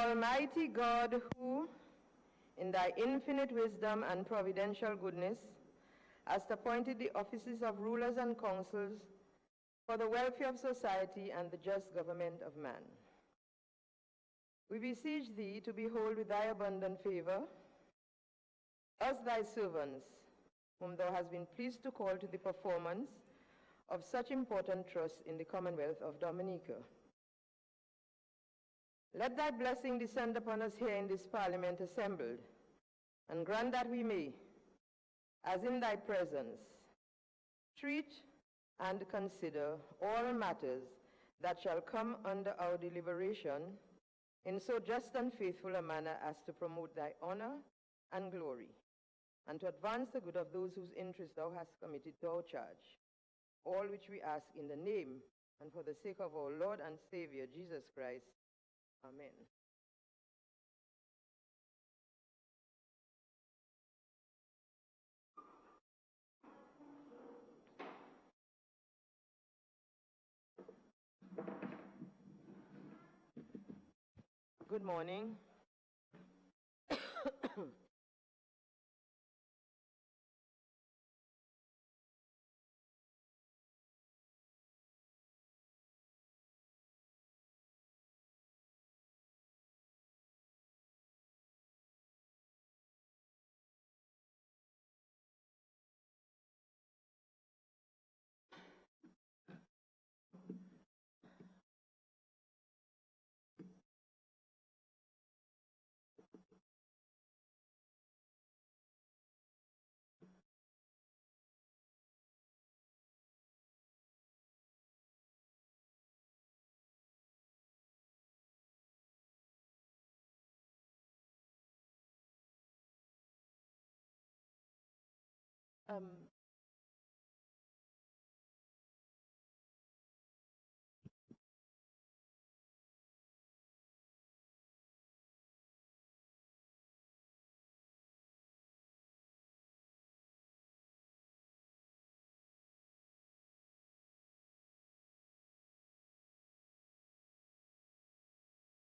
Almighty God, who, in thy infinite wisdom and providential goodness, hast appointed the offices of rulers and councils for the welfare of society and the just government of man. We beseech thee to behold with thy abundant favor us thy servants, whom thou hast been pleased to call to the performance of such important trust in the Commonwealth of Dominica. Let thy blessing descend upon us here in this Parliament assembled, and grant that we may, as in thy presence, treat and consider all matters that shall come under our deliberation in so just and faithful a manner as to promote thy honor and glory, and to advance the good of those whose interest thou hast committed to our charge. All which we ask in the name and for the sake of our Lord and Savior, Jesus Christ. Amen. Good morning.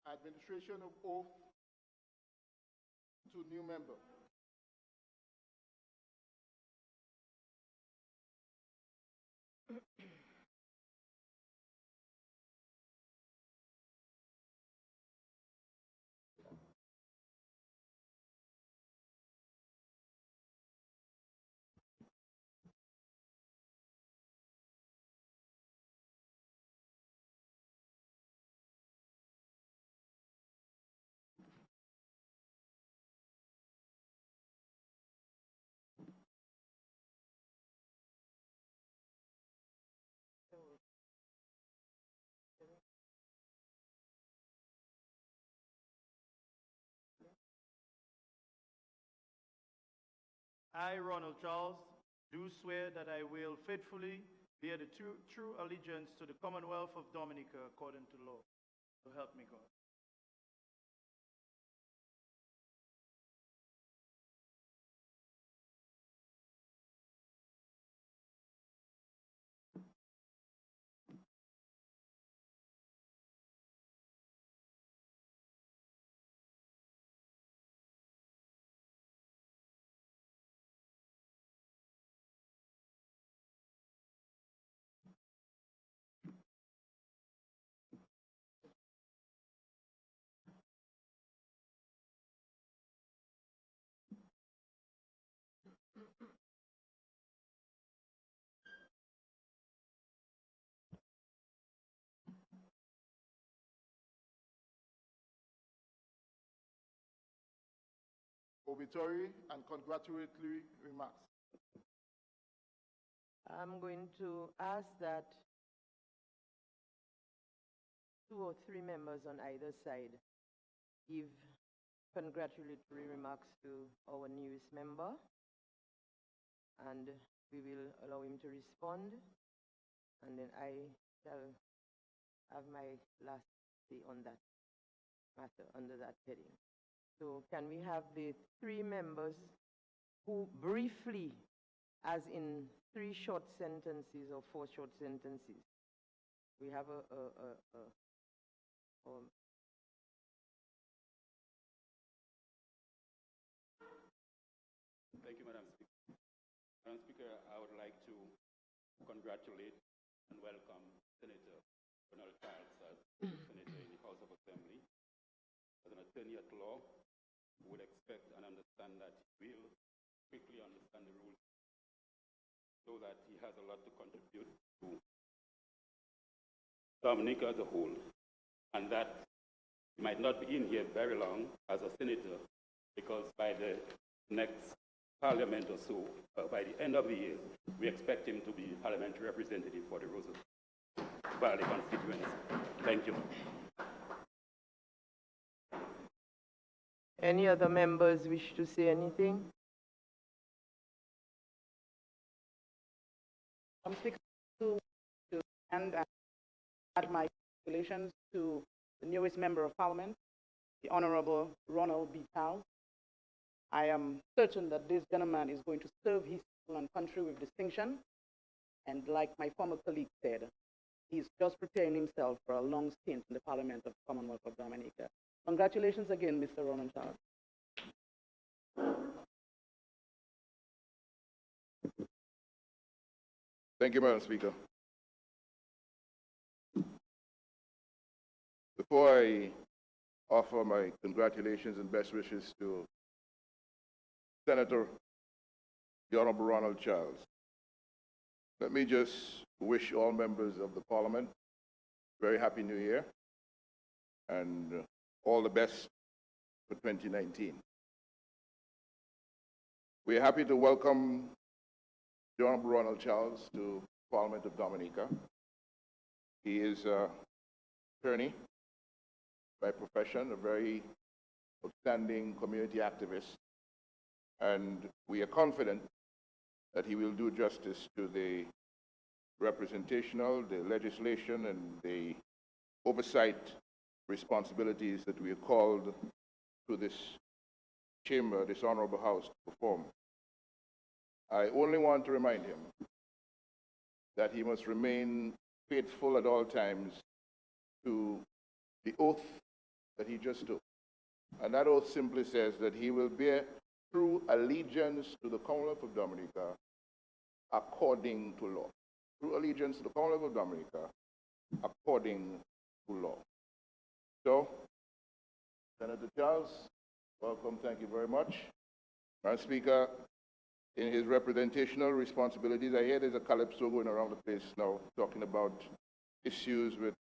Administration of oath to new member. I, Ronald Charles, do swear that I will faithfully bear the true allegiance to the Commonwealth of Dominica according to law. So help me God. Obituary and congratulatory remarks. I'm going to ask that 2 or 3 members on either side give congratulatory remarks to our newest member, and we will allow him to respond, and then I shall have my last say on that matter under that heading. So can we have the 3 members who briefly, as in 3 short sentences or 4 short sentences, we have Madam Speaker, I would like to congratulate and welcome Senator Ronald Charles as Senator in the House of Assembly. As an attorney at law, we would expect and understand that he will quickly understand the rules so that he has a lot to contribute to Dominica as a whole, and that he might not be in here very long as a senator, because by the next parliament or so, by the end of the year, we expect him to be parliamentary representative for the Rosa Valley constituency. Thank you. Any other members wish to say anything? I'm speaking to and add my congratulations to the newest member of parliament, the Honorable Ronald B. Charles. I am certain that this gentleman is going to serve his people and country with distinction. And like my former colleague said, he's just preparing himself for a long stint in the Parliament of the Commonwealth of Dominica. Congratulations again, Mr. Ronald Charles. Thank you, Madam Speaker. Before I offer my congratulations and best wishes to Senator, the Honorable Ronald Charles, let me just wish all members of the Parliament a very happy New Year and all the best for 2019. We are happy to welcome the Honorable Ronald Charles to Parliament of Dominica. He is an attorney by profession, a very outstanding community activist, and we are confident that he will do justice to the representational, the legislation, and the oversight responsibilities that we are called to this chamber, this honorable house, to perform. I only want to remind him that he must remain faithful at all times to the oath that he just took. And that oath simply says that he will bear true allegiance to the Commonwealth of Dominica according to law. True allegiance to the Commonwealth of Dominica according to law. So, Senator Charles, welcome, thank you very much. Madam Speaker, in his representational responsibilities, I hear there's a calypso going around the place now, talking about issues with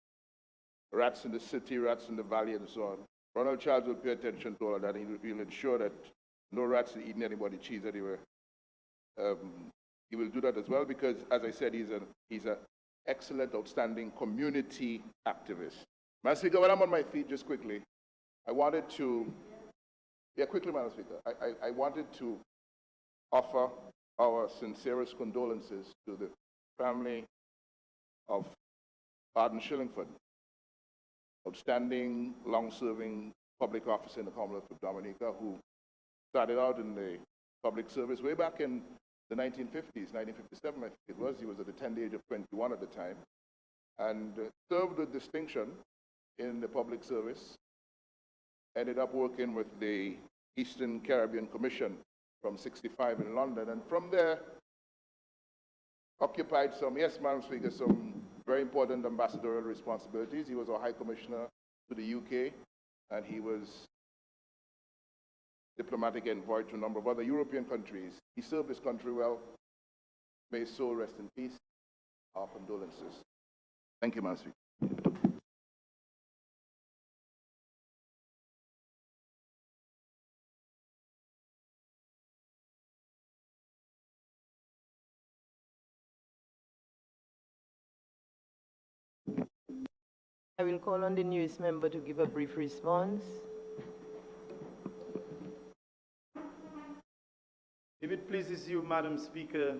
rats in the city, rats in the valley, and so on. Ronald Charles will pay attention to all of that, and he'll ensure that no rats are eating anybody's cheese anywhere. He will do that as well because, as I said, he's an excellent, outstanding community activist. Madam Speaker, when I'm on my feet, just quickly, I wanted to, quickly, Madam Speaker, I wanted to offer our sincerest condolences to the family of Arden Shillingford, outstanding, long-serving public officer in the Commonwealth of Dominica, who started out in the public service way back in the 1950s, 1957, I think it was. He was at the tender age of 21 at the time, and served with distinction in the public service. Ended up working with the Eastern Caribbean Commission from 65 in London, and from there occupied some, yes, Madam Speaker, some very important ambassadorial responsibilities. He was our High Commissioner to the UK, and he was diplomatic envoy to a number of other European countries. He served his country well. May his soul rest in peace. Our condolences. Thank you, Madam Speaker. I will call on the newest member to give a brief response. If it pleases you, Madam Speaker,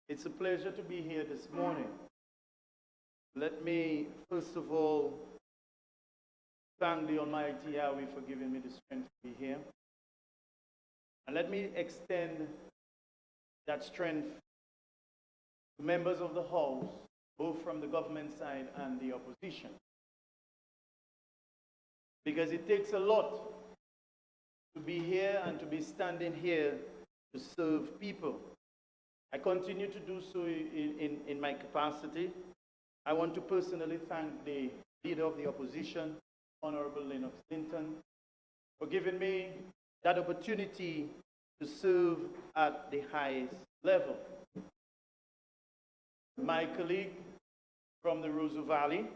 it's a pleasure to be here this morning. Let me, first of all, thank the Almighty Yahweh for giving me the strength to be here. And let me extend that strength to members of the House, both from the government side and the opposition. Because it takes a lot to be here and to be standing here to serve people. I continue to do so in my capacity. I want to personally thank the Leader of the Opposition, Honorable Lennox Linton, for giving me that opportunity to serve at the highest level. My colleague from the Roseau Valley,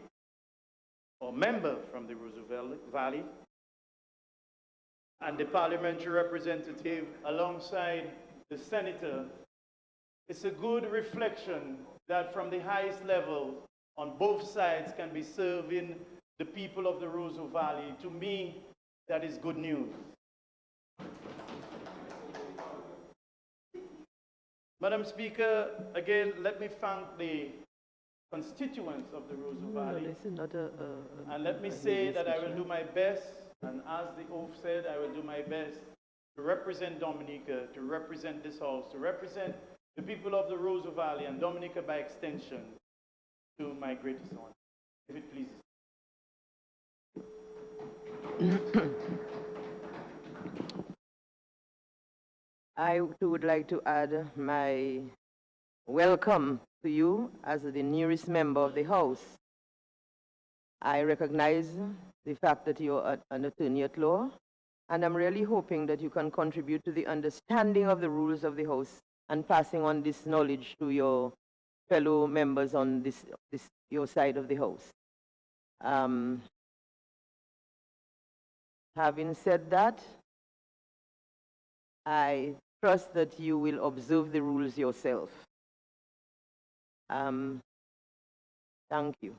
or member from the Roseau Valley, and the parliamentary representative alongside the senator, it's a good reflection that from the highest level on both sides can be serving the people of the Roseau Valley. To me, that is good news. Madam Speaker, again, let me thank the constituents of the Roseau Valley. This is not And let me say that I will do my best, and as the oath said, I will do my best to represent Dominica, to represent this House, to represent the people of the Roseau Valley and Dominica by extension to my greatest honor, if it pleases. I too would like to add my welcome to you as the newest member of the House. I recognize the fact that you're an attorney at law, and I'm really hoping that you can contribute to the understanding of the rules of the House and passing on this knowledge to your fellow members on your side of the House. Having said that, I trust that you will observe the rules yourself. Thank you.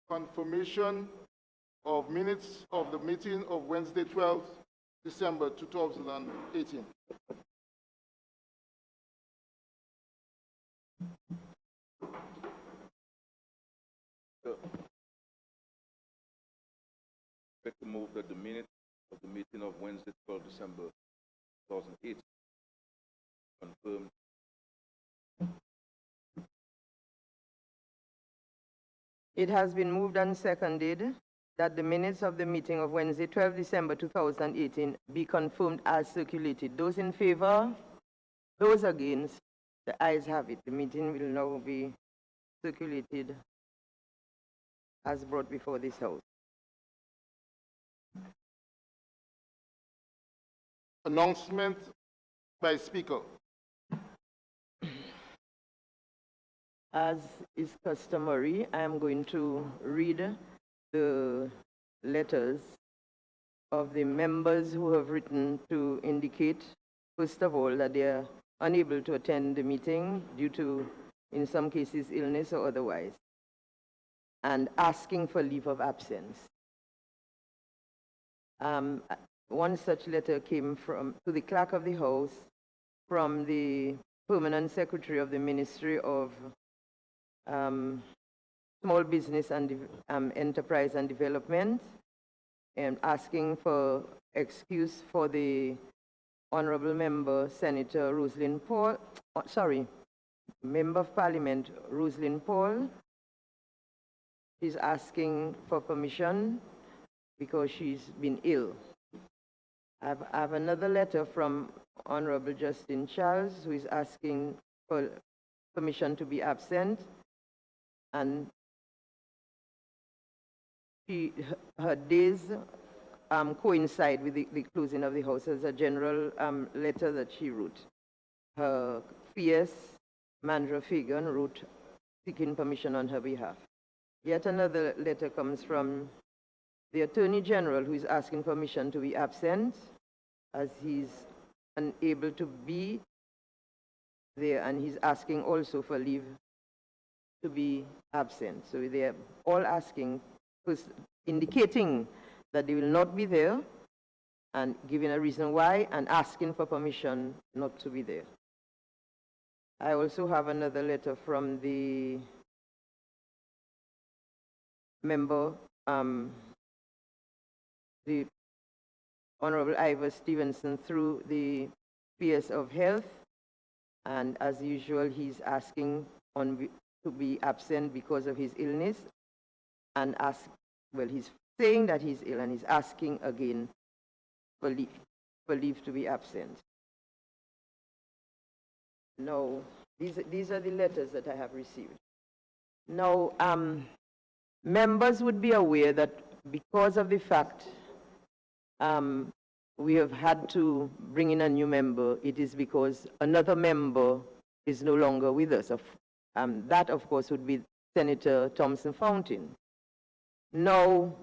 Confirmation of minutes of the meeting of Wednesday, 12th December 2018. I'd like to move that the minutes of the meeting of Wednesday, 12 December 2018, confirmed. It has been moved and seconded that the minutes of the meeting of Wednesday, 12 December 2018 be confirmed as circulated. Those in favor? Those against? The ayes have it. The meeting will now be circulated as brought before this House. Announcement by Speaker. As is customary, I am going to read the letters of the members who have written to indicate, first of all, that they are unable to attend the meeting due to, in some cases, illness or otherwise, and asking for leave of absence. One such letter came to the clerk of the House from the permanent secretary of the Ministry of Small Business and Enterprise and Development, and asking for excuse for the Honorable Member Senator Rosalind Paul, Member of Parliament Rosalind Paul. She's asking for permission because she's been ill. I have another letter from Honorable Justin Charles, who is asking for permission to be absent, and her days coincide with the closing of the House. As a general letter that she wrote. Her PS, Mandra Fagan, wrote seeking permission on her behalf. Yet another letter comes from the Attorney General, who is asking permission to be absent as he's unable to be there, and he's asking also for leave to be absent. So they're all asking, indicating that they will not be there and giving a reason why and asking for permission not to be there. I also have another letter from the member, the Honorable Ivor Stevenson, through the PS of Health, and as usual he's asking to be absent because of his illness and ask, well, he's saying that he's ill and he's asking again for leave to be absent. No, these are the letters that I have received. Now, members would be aware that because of the fact we have had to bring in a new member, it is because another member is no longer with us. That, of course, would be Senator Thompson Fountain. Now,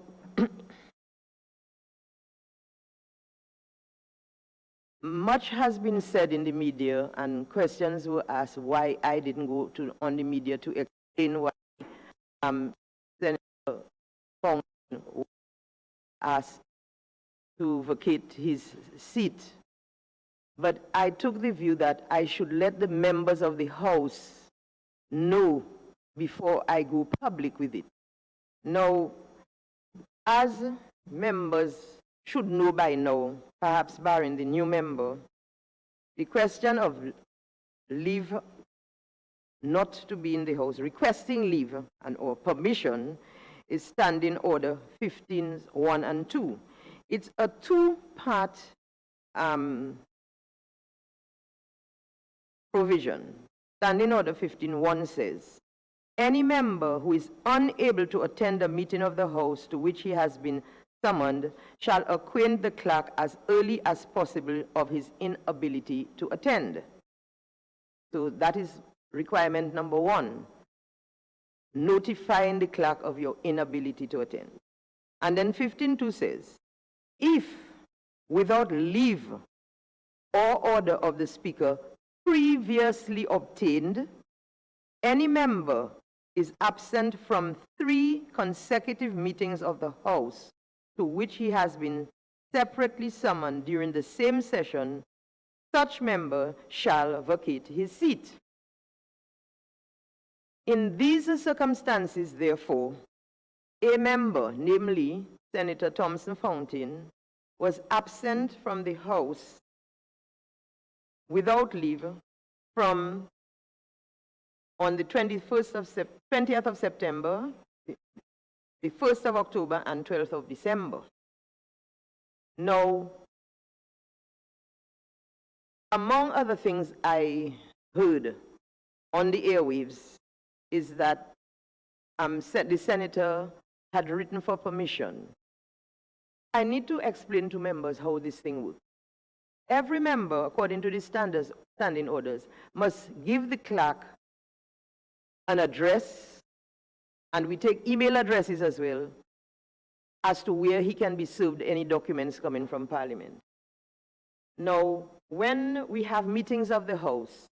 much has been said in the media, and questions were asked why I didn't go on the media to explain why Senator Fountain was asked to vacate his seat. But I took the view that I should let the members of the House know before I go public with it. Now, as members should know by now, perhaps barring the new member, the question of leave not to be in the House, requesting leave or permission, is Standing Order 15(1) and 2. It's a two-part provision. Standing Order 15(1) says, any member who is unable to attend a meeting of the House to which he has been summoned shall acquaint the clerk as early as possible of his inability to attend. So that is requirement number 1, notifying the clerk of your inability to attend. And then 15(2) says, if without leave or order of the Speaker previously obtained, any member is absent from 3 consecutive meetings of the House to which he has been separately summoned during the same session, such member shall vacate his seat. In these circumstances, therefore, a member, namely Senator Thompson Fountain, was absent from the House without leave from on the 20th of September, the 1st of October, and 12th of December. Now, among other things I heard on the airwaves is that the senator had written for permission. I need to explain to members how this thing works. Every member, according to the standing orders, must give the clerk an address, and we take email addresses as well, as to where he can be served any documents coming from Parliament. Now, when we have meetings of the House,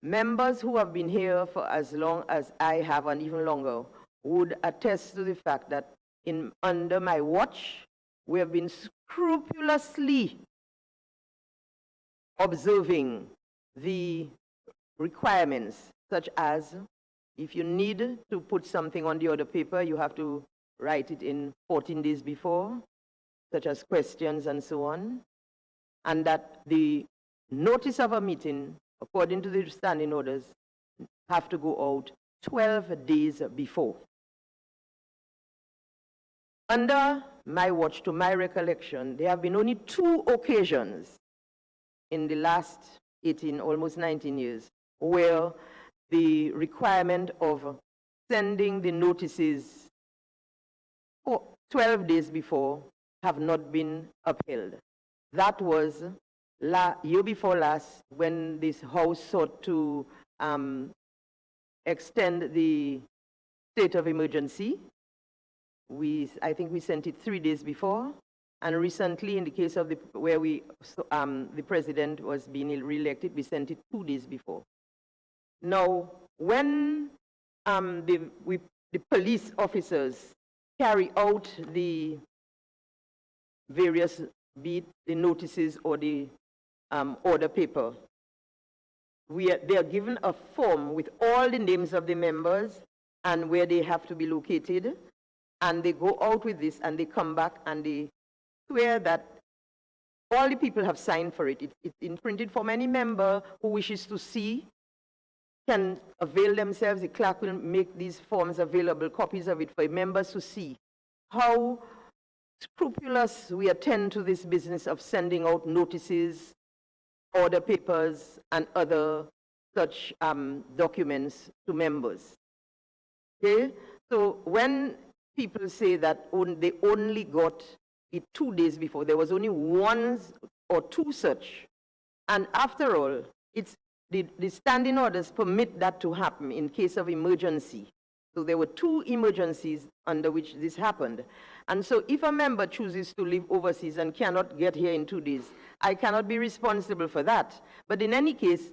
members who have been here for as long as I have and even longer would attest to the fact that under my watch, we have been scrupulously observing the requirements, such as if you need to put something on the order paper, you have to write it in 14 days before, such as questions and so on, and that the notice of a meeting, according to the standing orders, have to go out 12 days before. Under my watch, to my recollection, there have been only 2 occasions in the last 18, almost 19 years, where the requirement of sending the notices 12 days before have not been upheld. That was year before last, when this House sought to extend the state of emergency. I think we sent it 3 days before, and recently, in the case of where the president was being re-elected, we sent it 2 days before. Now, when the police officers carry out the various, be it the notices or the order paper, they are given a form with all the names of the members and where they have to be located, and they go out with this and they come back and they swear that all the people have signed for it. It's in printed form. Any member who wishes to see can avail themselves. The clerk will make these forms available, copies of it for members to see how scrupulous we attend to this business of sending out notices, order papers, and other such documents to members. Okay? So when people say that they only got it 2 days before, there was only 1 or 2 such. And after all, it's the standing orders permit that to happen in case of emergency. So there were 2 emergencies under which this happened. And so if a member chooses to live overseas and cannot get here in 2 days, I cannot be responsible for that. But in any case,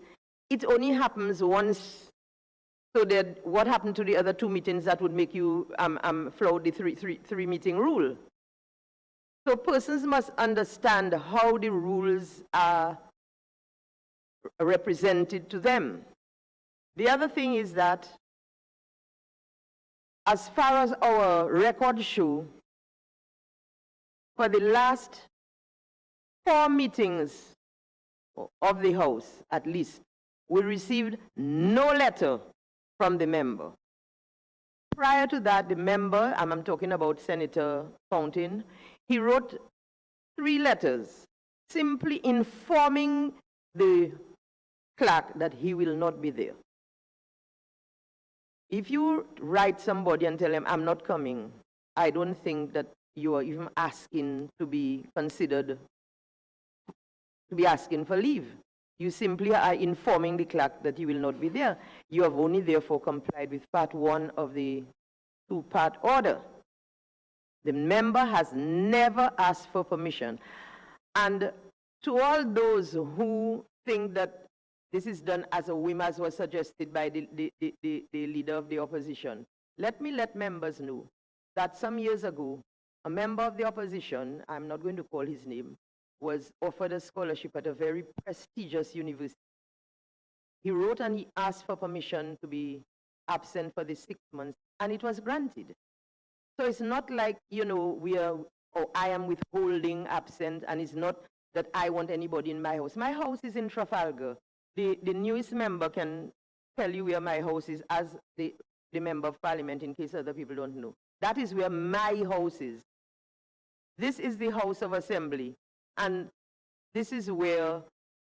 it only happens once. So that what happened to the other 2 meetings that would make you flout the three meeting rule? So persons must understand how the rules are represented to them. The other thing is that as far as our records show, for the last 4 meetings of the House, at least, we received no letter from the member. Prior to that, the member, I'm talking about Senator Fountain, he wrote 3 letters simply informing the clerk that he will not be there. If you write somebody and tell them, I'm not coming, I don't think that you are even asking to be considered, to be asking for leave. You simply are informing the clerk that you will not be there. You have only therefore complied with part 1 of the 2-part order. The member has never asked for permission. And to all those who think that this is done as a whim, as was suggested by the leader of the opposition, let me let members know that some years ago, a member of the opposition, I'm not going to call his name, was offered a scholarship at a very prestigious university. He wrote and he asked for permission to be absent for the 6 months, and it was granted. So it's not like, you know, I am withholding absent, and it's not that I want anybody in my house. My house is in Trafalgar. The newest member can tell you where my house is as the member of parliament, in case other people don't know. That is where my house is. This is the House of Assembly. And this is where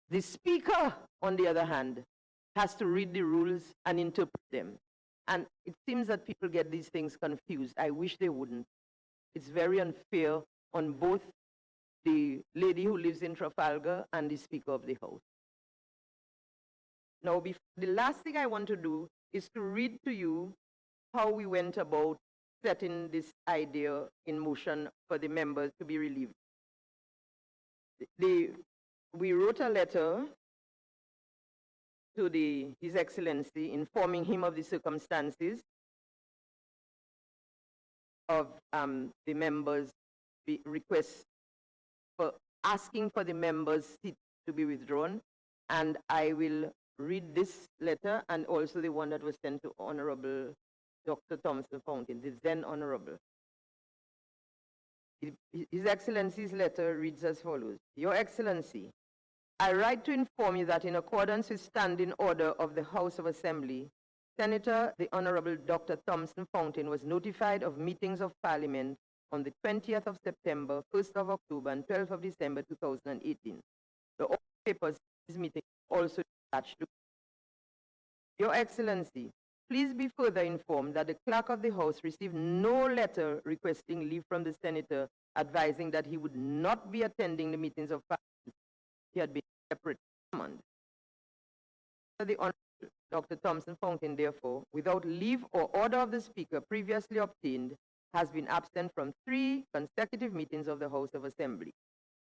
the speaker, on the other hand, has to read the rules and interpret them. And it seems that people get these things confused. I wish they wouldn't. It's very unfair on both the lady who lives in Trafalgar and the Speaker of the House. Now, the last thing I want to do is to read to you how we went about setting this idea in motion for the members to be relieved. We wrote a letter to His Excellency informing him of the circumstances of the members' request for asking for the members' seat to be withdrawn. And I will read this letter and also the one that was sent to Honorable Dr. Thompson Fountain, the then Honorable. His Excellency's letter reads as follows. Your Excellency, I write to inform you that in accordance with standing order of the House of Assembly, Senator the Honorable Dr. Thompson Fountain was notified of meetings of Parliament on the 20th of September, 1st of October, and 12th of December 2018. The order papers of this meeting also attached to. Your Excellency, please be further informed that the Clerk of the House received no letter requesting leave from the Senator advising that he would not be attending the meetings of Parliament. He had been separately summoned. The Honorable Dr. Thompson Fountain, therefore, without leave or order of the Speaker previously obtained, has been absent from 3 consecutive meetings of the House of Assembly.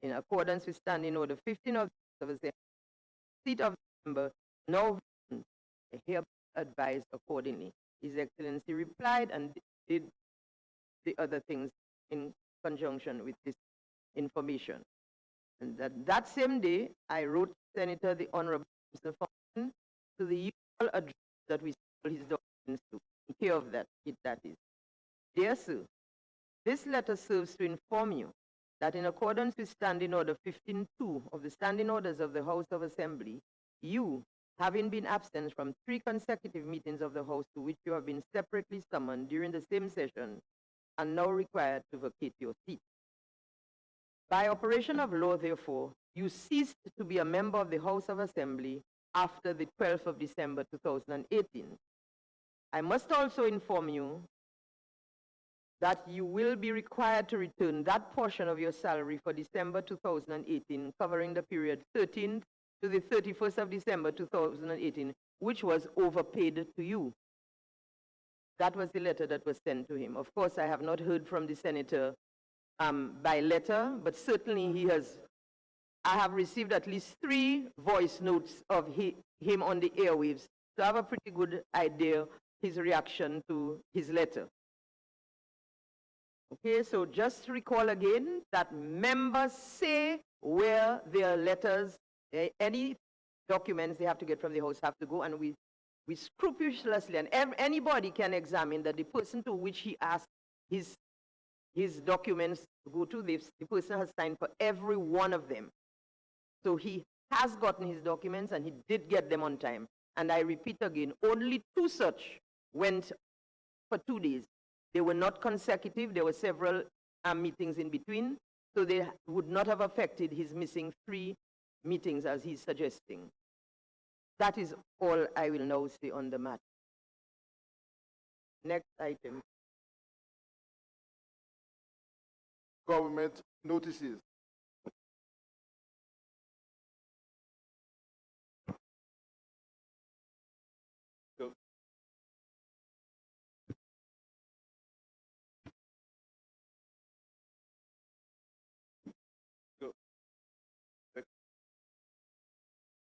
In accordance with Standing Order 15 of the House of Assembly, seat of the member now hereby advised accordingly. His Excellency replied and did the other things in conjunction with this information. And that same day, I wrote Senator the Honorable Mr. Fountain to the usual address that we send his documents to. Take care of that, that is. Dear Sir, this letter serves to inform you that in accordance with Standing Order 15.2 of the Standing Orders of the House of Assembly, you, having been absent from 3 consecutive meetings of the House to which you have been separately summoned during the same session, are now required to vacate your seat. By operation of law, therefore, you ceased to be a member of the House of Assembly after the 12th of December 2018. I must also inform you that you will be required to return that portion of your salary for December 2018, covering the period 13th to the 31st of December 2018, which was overpaid to you. That was the letter that was sent to him. Of course, I have not heard from the senator by letter, but certainly I have received at least 3 voice notes of him on the airwaves, so I have a pretty good idea his reaction to his letter. Okay, so just recall again that members say where their letters, any documents they have to get from the House have to go, and we scrupulously, and anybody can examine that the person to which he asked his documents to go to, the person has signed for every one of them. So he has gotten his documents, and he did get them on time. And I repeat again, only 2 such went for 2 days. They were not consecutive. There were several meetings in between, so they would not have affected his missing 3 meetings as he's suggesting. That is all I will now say on the matter. Next item. Government notices.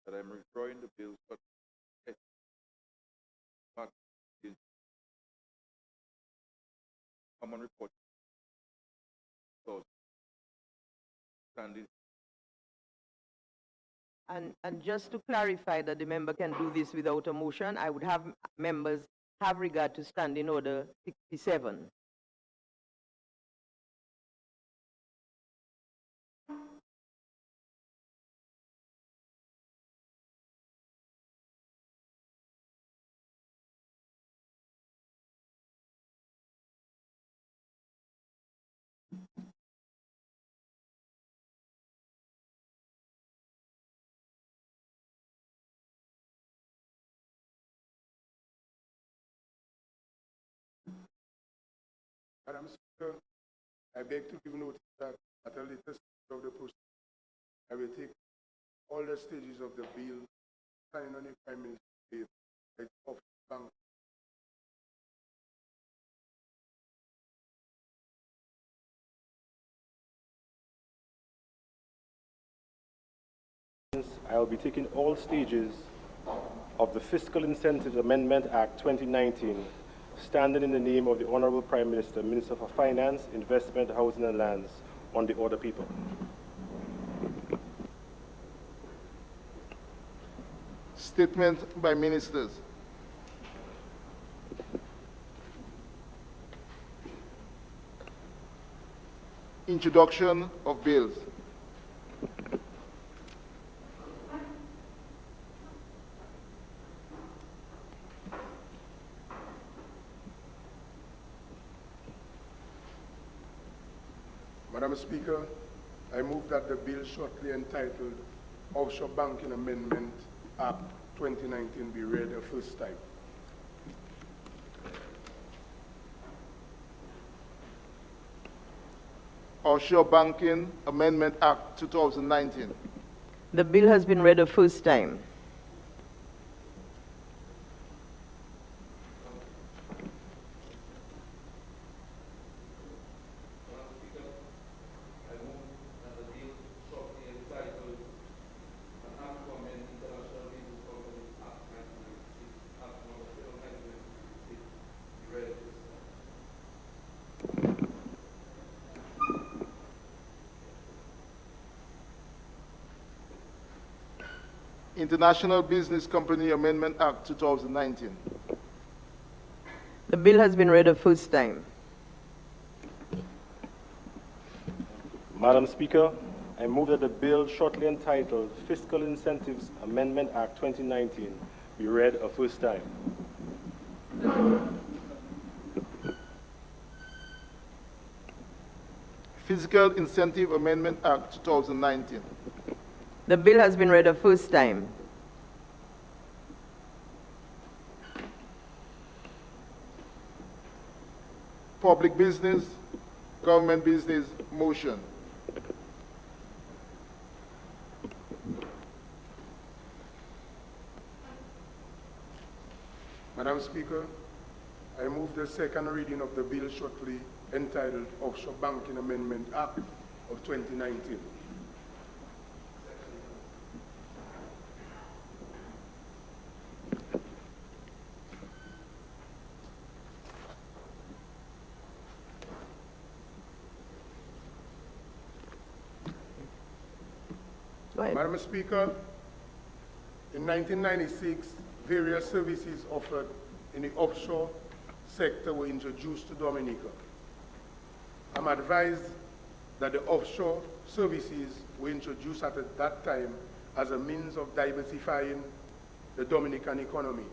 That I'm withdrawing the bills, but common report. So, standing. And just to clarify that the member can do this without a motion, I would have members have regard to Standing Order 67. Madam Speaker, I beg to give notice that at a later stage of the process, I will take all the stages of the bill signing on the Prime Minister's bill, like Offshore Bank. I will be taking all stages of the Fiscal Incentives Amendment Act 2019, standing in the name of the Honorable Prime Minister, Minister for Finance, Investment, Housing and Lands, on the order people. Statement by ministers. Introduction of bills. Madam Speaker, I move that the bill shortly entitled Offshore Banking Amendment Act 2019 be read a first time. Offshore Banking Amendment Act 2019. The bill has been read a first time. International Business Company Amendment Act 2019. The bill has been read a first time. Madam Speaker, I move that the bill shortly entitled Fiscal Incentives Amendment Act 2019 be read a first time. Fiscal Incentive Amendment Act 2019. The bill has been read a first time. Public business, government business, motion. Madam Speaker, I move the second reading of the bill shortly entitled Offshore Banking Amendment Act of 2019. Go ahead. Madam Speaker, in 1996, various services offered in the offshore sector were introduced to Dominica. I'm advised that the offshore services were introduced at that time as a means of diversifying the Dominican economy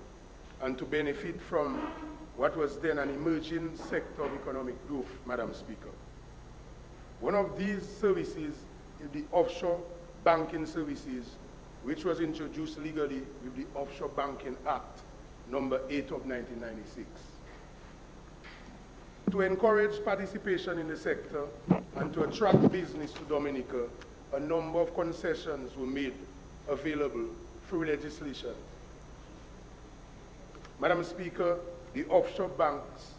and to benefit from what was then an emerging sector of economic growth, Madam Speaker. One of these services is the offshore banking services, which was introduced legally with the Offshore Banking Act, number 8 of 1996. To encourage participation in the sector and to attract business to Dominica, a number of concessions were made available through legislation. Madam Speaker, the offshore banks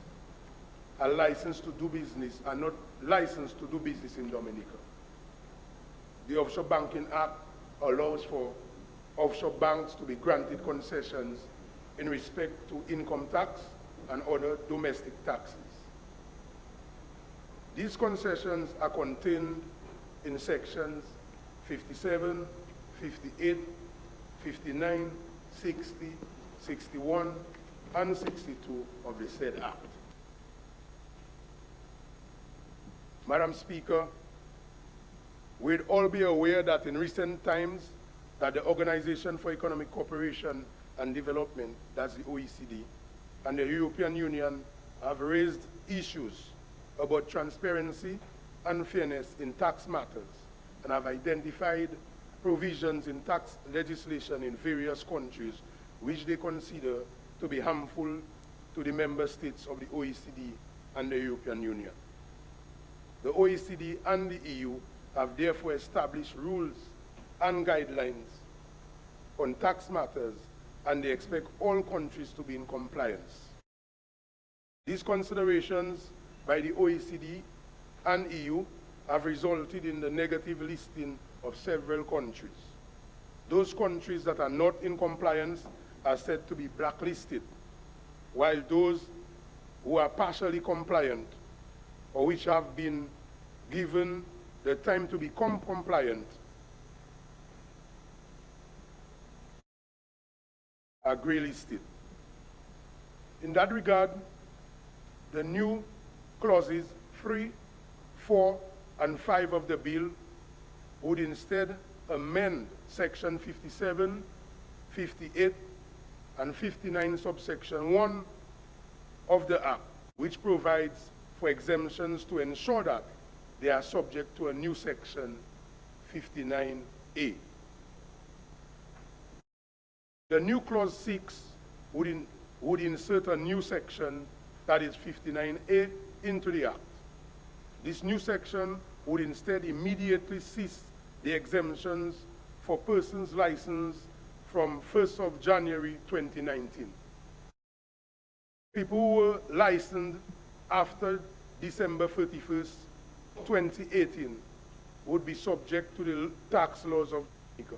are licensed to do business, are not licensed to do business in Dominica. The Offshore Banking Act allows for offshore banks to be granted concessions in respect to income tax and other domestic taxes. These concessions are contained in sections 57, 58, 59, 60, 61, and 62 of the said Act. Madam Speaker, we'd all be aware that in recent times that the Organization for Economic Cooperation and Development, that's the OECD, and the European Union have raised issues about transparency and fairness in tax matters and have identified provisions in tax legislation in various countries which they consider to be harmful to the member states of the OECD and the European Union. The OECD and the EU have therefore established rules and guidelines on tax matters, and they expect all countries to be in compliance. These considerations by the OECD and EU have resulted in the negative listing of several countries. Those countries that are not in compliance are said to be blacklisted, while those who are partially compliant or which have been given the time to become compliant are gray listed. In that regard, the new clauses 3, 4, and 5 of the bill would instead amend section 57, 58, and 59 subsection 1 of the Act, which provides for exemptions to ensure that they are subject to a new section 59A. The new clause 6 would insert a new section, that is 59A, into the Act. This new section would instead immediately cease the exemptions for persons licensed from 1st of January 2019. People who were licensed after December 31st, 2018 would be subject to the tax laws of Dominica.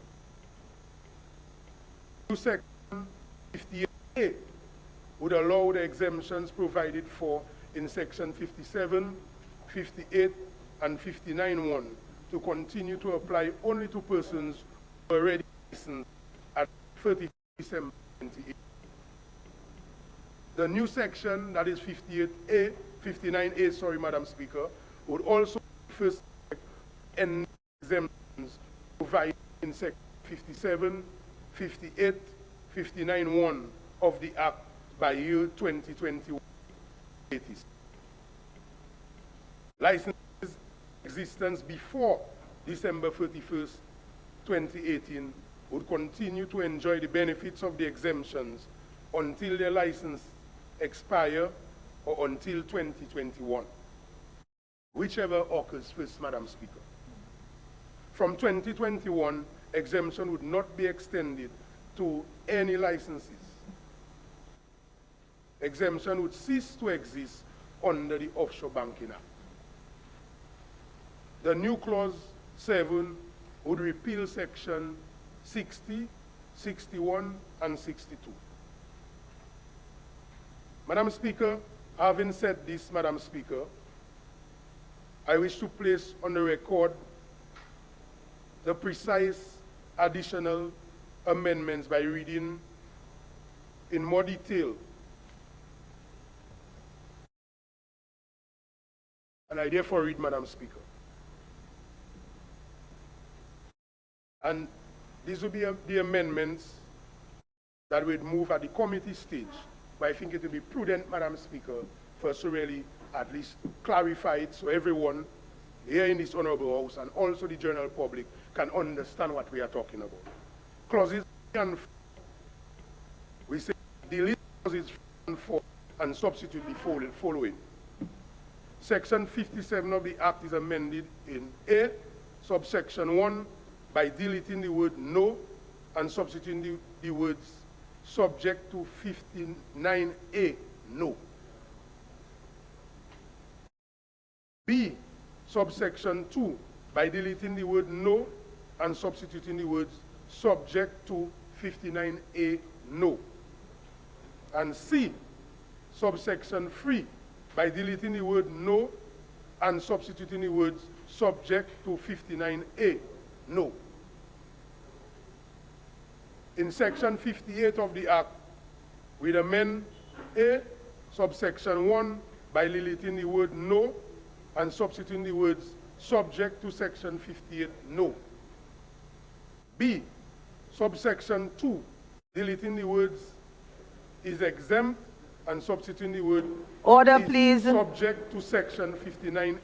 New section 58 would allow the exemptions provided for in section 57, 58, and 59(1) to continue to apply only to persons who are already licensed at 30 December 2018. The new section, that is 59A, sorry, Madam Speaker, would also first end exemptions provided in Section 57, 58, 59(1) of the Act by year 2021. Licenses existence before December 31st, 2018 would continue to enjoy the benefits of the exemptions until their license expire or until 2021, whichever occurs first, Madam Speaker. From 2021, exemption would not be extended to any licenses. Exemption would cease to exist under the Offshore Banking Act. The new clause 7 would repeal section 60, 61, and 62. Madam Speaker, having said this, Madam Speaker, I wish to place on the record the precise additional amendments by reading in more detail. And I therefore read, Madam Speaker. And these will be the amendments that would move at the committee stage. But I think it will be prudent, Madam Speaker, for us to really at least clarify it so everyone here in this honorable house and also the general public can understand what we are talking about. Clauses 3 and 4, we say delete clauses 3 and 4 and substitute the following. Section 57 of the Act is amended in A, subsection 1, by deleting the word no and substituting the words subject to 59A, no. B, subsection 2, by deleting the word no and substituting the words subject to 59A, no. And C, subsection 3, by deleting the word no and substituting the words subject to 59A, no. In section 58 of the Act, we amend A, subsection 1, by deleting the word no and substituting the words subject to section 58, no. B, subsection 2, deleting the words is exempt and substituting the word Order, is please. subject to section 59A,